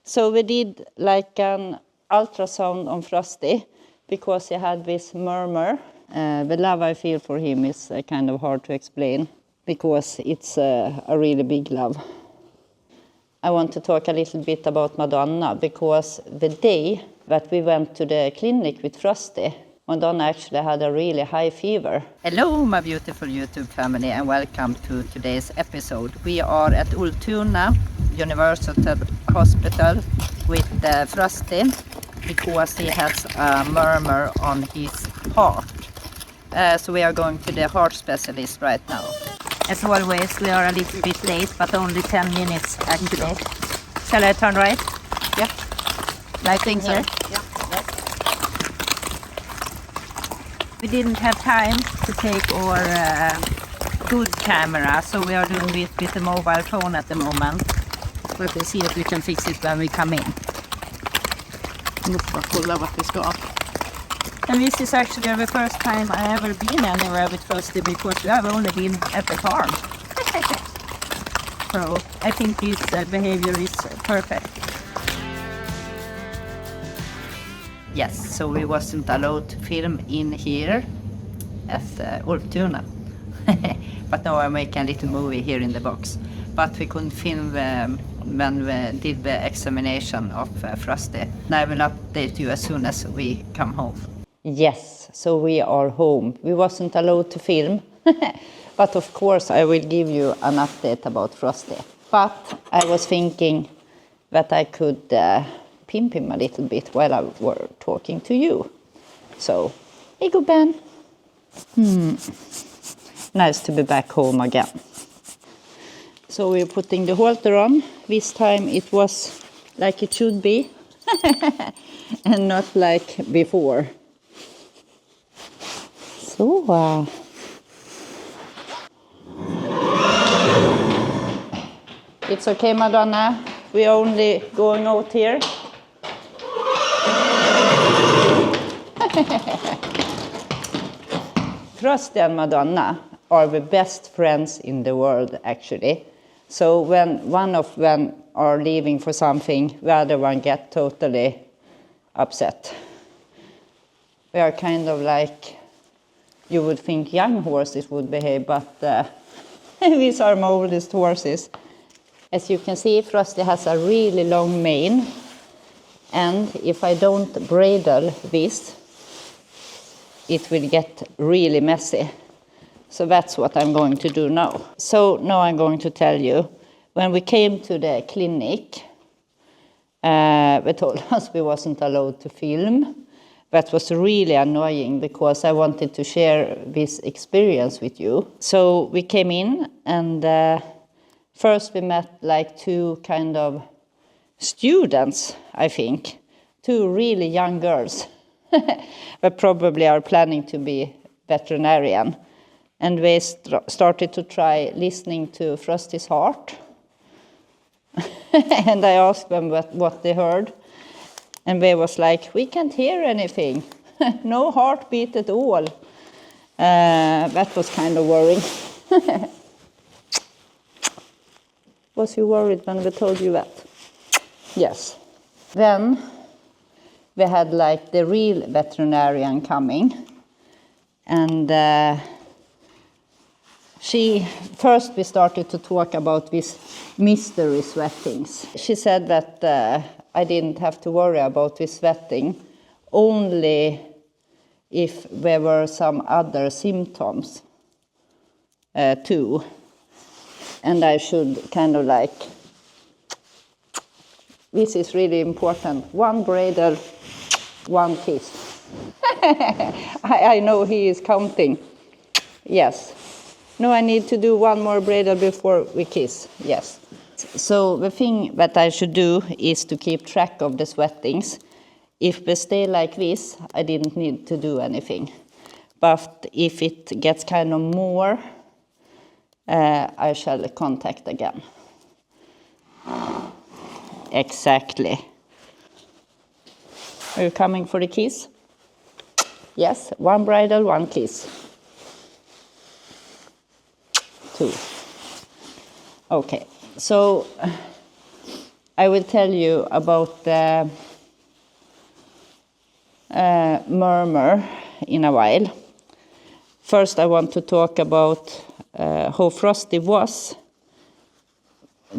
So we did like an ultrasound on Frosty because he had this murmur. The love I feel for him is kind of hard to explain because it's a really big love. I want to talk a little bit about Madonna because the day that we went to the clinic with Frosty, Madonna actually had a really high fever. Hello my beautiful YouTube family and welcome to today's episode. We are at Ultuna University Hospital with Frosty because he has a murmur on his heart. So we are going to the heart specialist right now. As always, we are a little bit late, but only 10 minutes actually. Shall I turn right? Yeah. Like in here? Yeah. Yes. We didn't have time to take our good camera, so we are doing it with the mobile phone at the moment. But we'll see if we can fix it when we come in. Måste bara kolla vart vi ska. And this is actually the first time I ever been anywhere with Frosty because we have only been at the farm. So I think his behavior is perfect. Yes, so we wasn't allowed to film in here at Ultuna. But now I'm making a little movie here in the box. But we couldn't film when we did the examination of Frosty. And I will update you as soon as we come home. Yes, so we are home. We wasn't allowed to film, but of course I will give you an update about Frosty. But I was thinking that I could pimp him a little bit while I were talking to you. So, hey go Ben. Nice to be back home again. So we're putting the halter on. This time it was like it should be and not like before. So, it's okay, Madonna. We're only going out here. Frosty and Madonna are the best friends in the world, actually. So when one of them are leaving for something, the other one gets totally upset. We are kind of like, you would think young horses would behave, but these are my oldest horses. As you can see, Frosty has a really long mane, and if I don't bridle this, it will get really messy. So that's what I'm going to do now. So now I'm going to tell you, when we came to the clinic, they told us we wasn't allowed to film. That was really annoying because I wanted to share this experience with you. So we came in and first we met like two kind of students, I think. Two really young girls that probably are planning to be veterinarian. And they started to try listening to Frosty's heart. And I asked them what they heard. And they was like, we can't hear anything. No heartbeat at all. That was kind of worrying. Was you worried when we told you that? Yes. Then we had like the real veterinarian coming. And first we started to talk about these mystery sweatings. She said that I didn't have to worry about this sweating, only if there were some other symptoms too. And I should kind of like, this is really important, one bridle, one kiss. I know he is counting. Yes. No, I need to do one more bridle before we kiss. Yes. So the thing that I should do is to keep track of the sweatings. If they stay like this, I didn't need to do anything. But if it gets kind of more, I shall contact again. Exactly. Are you coming for the kiss? Yes, one bridle, one kiss. Two. Okay, so I will tell you about the murmur in a while. First, I want to talk about how Frosty was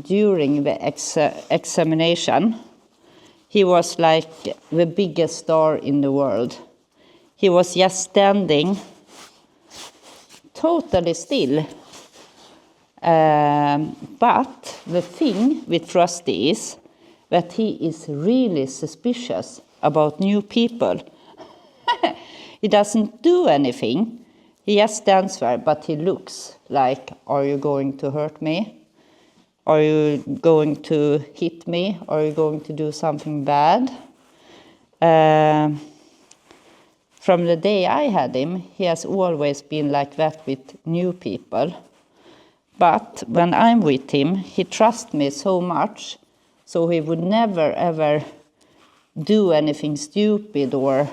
during the examination. He was like the biggest star in the world. He was just standing totally still. But the thing with Frosty is that he is really suspicious about new people. He doesn't do anything. He just stands there, but he looks like, are you going to hurt me? Are you going to hit me? Are you going to do something bad? From the day I had him, he has always been like that with new people. But when I'm with him, he trusts me so much, so he would never ever do anything stupid or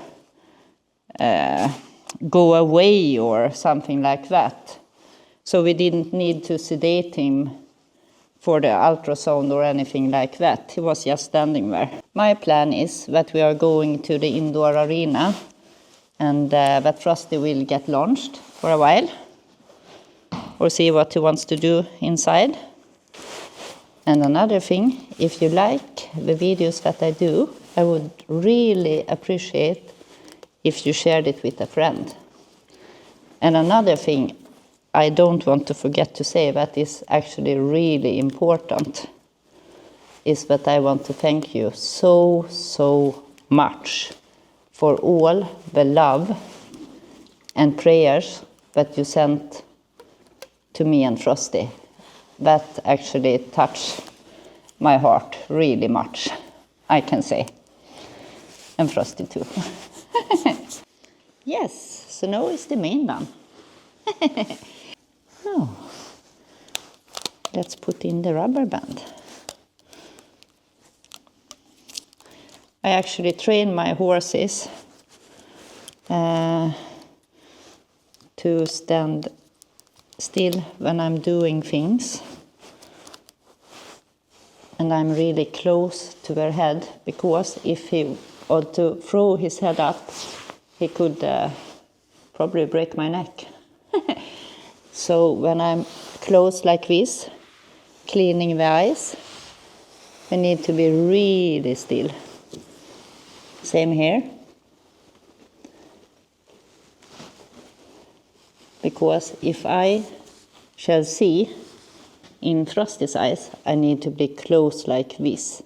go away or something like that. So we didn't need to sedate him for the ultrasound or anything like that. He was just standing there. My plan is that we are going to the indoor arena and that Frosty will get launched for a while or see what he wants to do inside. And another thing, if you like the videos that I do, I would really appreciate if you shared it with a friend. And another thing I don't want to forget to say that is actually really important is that I want to thank you so much for all the love and prayers that you sent to me and Frosty. That actually touched my heart really much, I can say. And Frosty too. Yes, so now is the main done. Now, let's put in the rubber band. I actually train my horses to stand still when I'm doing things. And I'm really close to their head, because if he were to throw his head up, he could probably break my neck. So when I'm close like this, cleaning the eyes, I need to be really still. Same here. Because if I shall see in Frosty's eyes, I need to be close like this.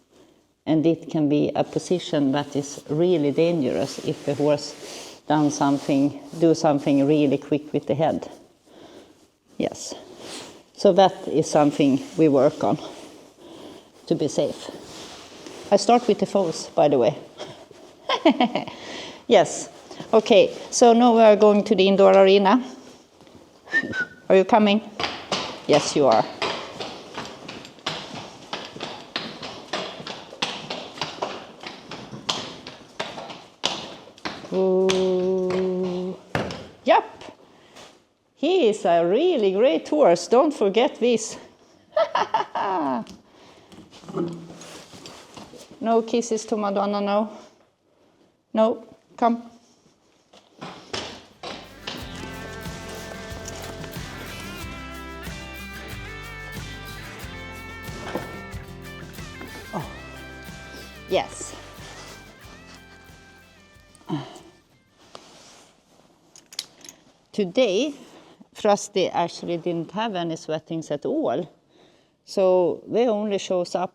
And it can be a position that is really dangerous if the horse do something really quick with the head. Yes. So that is something we work on to be safe. I start with the foals, by the way. Yes. Okay, so now we are going to the indoor arena. Are you coming? Yes, you are. Ooh. Yep. He is a really great horse. Don't forget this. No kisses to Madonna, no? No, come. Oh, yes. Today, Frosty actually didn't have any sweatings at all. So they only shows up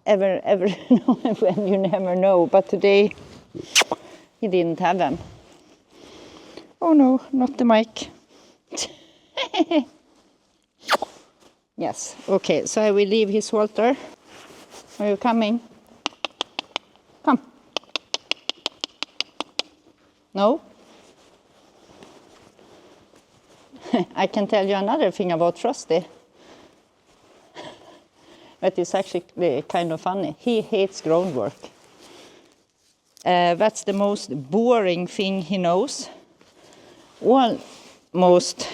every now and when, you never know. But today, he didn't have them. Oh no, not the mic. Yes, okay, so I will leave his halter. Are you coming? Come. No? I can tell you another thing about Frosty. That is actually kind of funny. He hates groundwork. That's the most boring thing he knows. Almost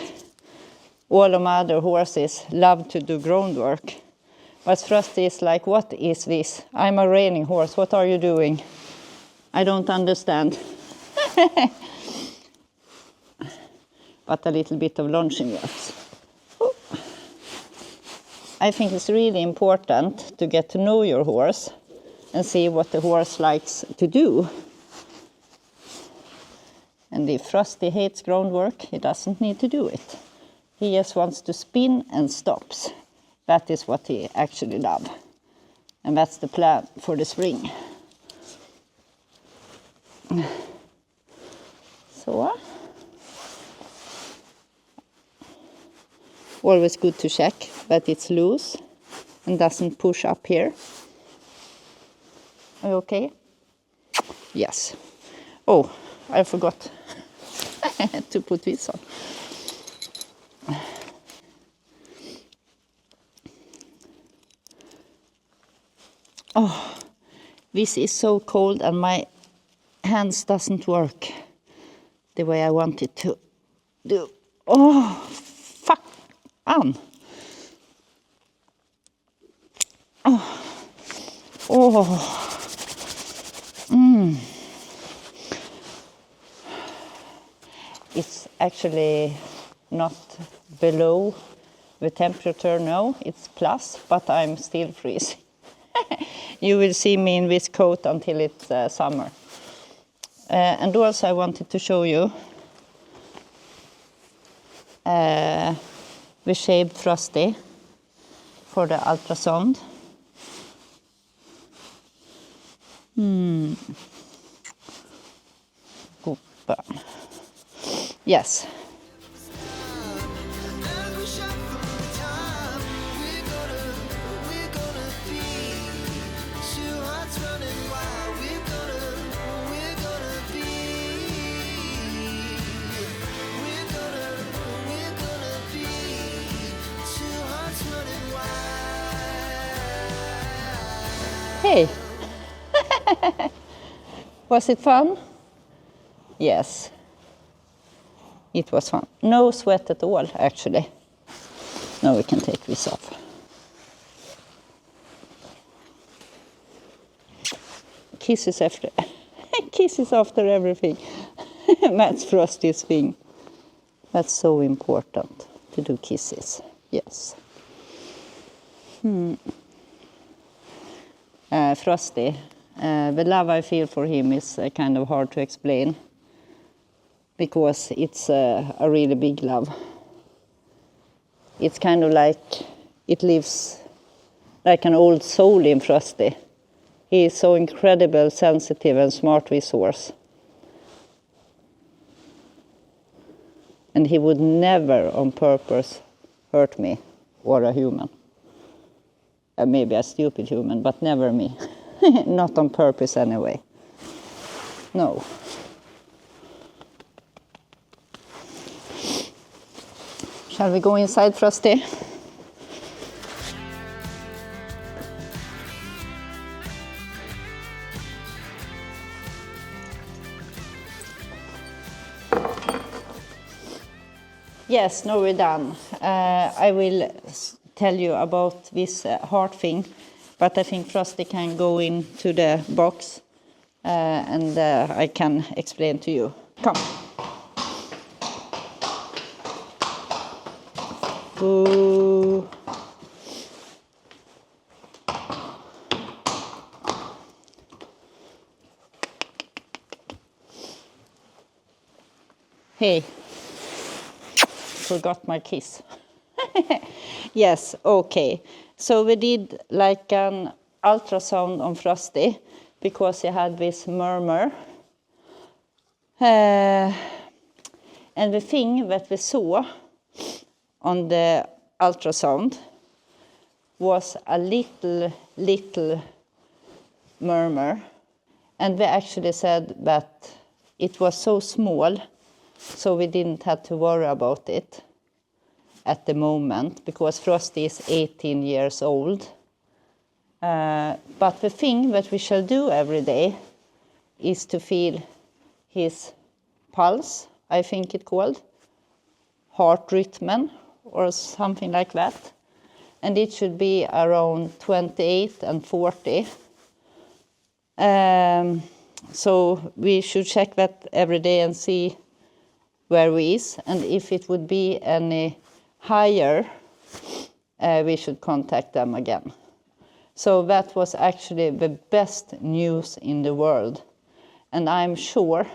all of my other horses love to do groundwork. But Frosty is like, what is this? I'm a reining horse. What are you doing? I don't understand. But a little bit of launching works. I think it's really important to get to know your horse and see what the horse likes to do. And if Frosty hates groundwork, he doesn't need to do it. He just wants to spin and stops. That is what he actually loves. And that's the plan for the spring. So, always good to check that it's loose and doesn't push up here. Are you okay? Yes. Oh, I forgot to put this on. Oh, this is so cold and my hands doesn't work the way I want it to do. Oh, fuck on. Oh, oh. It's actually not below the temperature now, it's plus, but I'm still freezing. You will see me in this coat until it's summer. And also I wanted to show you the shaved Frosty for the ultrasound. Yes. Hey. Was it fun? Yes. It was fun. No sweat at all, actually. Now we can take this off. Kisses after, kisses after everything. That's Frosty's thing. That's so important to do kisses. Yes. Frosty, the love I feel for him is kind of hard to explain. Because it's a really big love. It's kind of like it lives like an old soul in Frosty. He is so incredible, sensitive and smart with his horse. And he would never on purpose hurt me or a human. Maybe a stupid human, but never me. Not on purpose anyway. No. Shall we go inside, Frosty? Yes, now we're done. I will tell you about this heart thing, but I think Frosty can go into the box and I can explain to you. Come. Boo. Hey, forgot my kiss. Yes, okay. So we did like an ultrasound on Frosty because he had this murmur. And the thing that we saw on the ultrasound was a little murmur. And we actually said that it was so small, so we didn't have to worry about it at the moment, because Frosty is 18 years old. But the thing that we shall do every day is to feel his pulse, I think it's called, heart rhythm, or something like that. And it should be around 28 and 40. So we should check that every day and see where we is. And if it would be any higher, we should contact them again. So that was actually the best news in the world. And I'm sure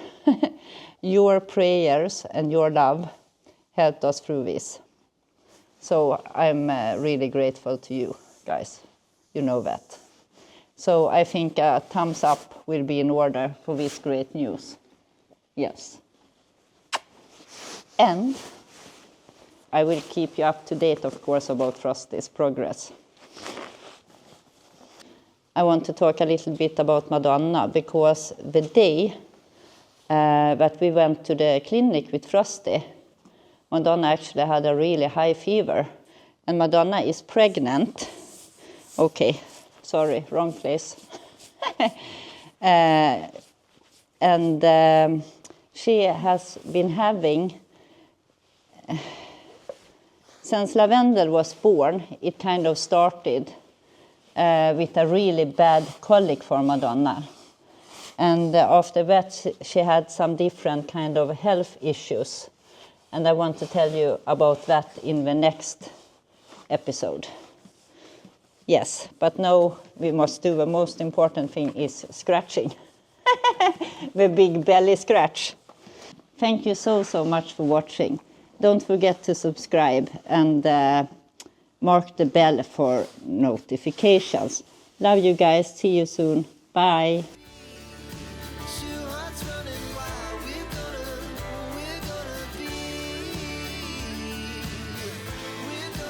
your prayers and your love helped us through this. So I'm really grateful to you guys. You know that. So I think a thumbs up will be in order for this great news. Yes. And I will keep you up to date, of course, about Frosty's progress. I want to talk a little bit about Madonna, because the day that we went to the clinic with Frosty, Madonna actually had a really high fever. And Madonna is pregnant. Okay, sorry, wrong place. She has been having, since Lavendel was born, it kind of started with a really bad colic for Madonna. And after that, she had some different kind of health issues. And I want to tell you about that in the next episode. Yes, but now we must do the most important thing is scratching. The big belly scratch. Thank you so much for watching. Don't forget to subscribe and mark the bell for notifications. Love you guys. See you soon. Bye.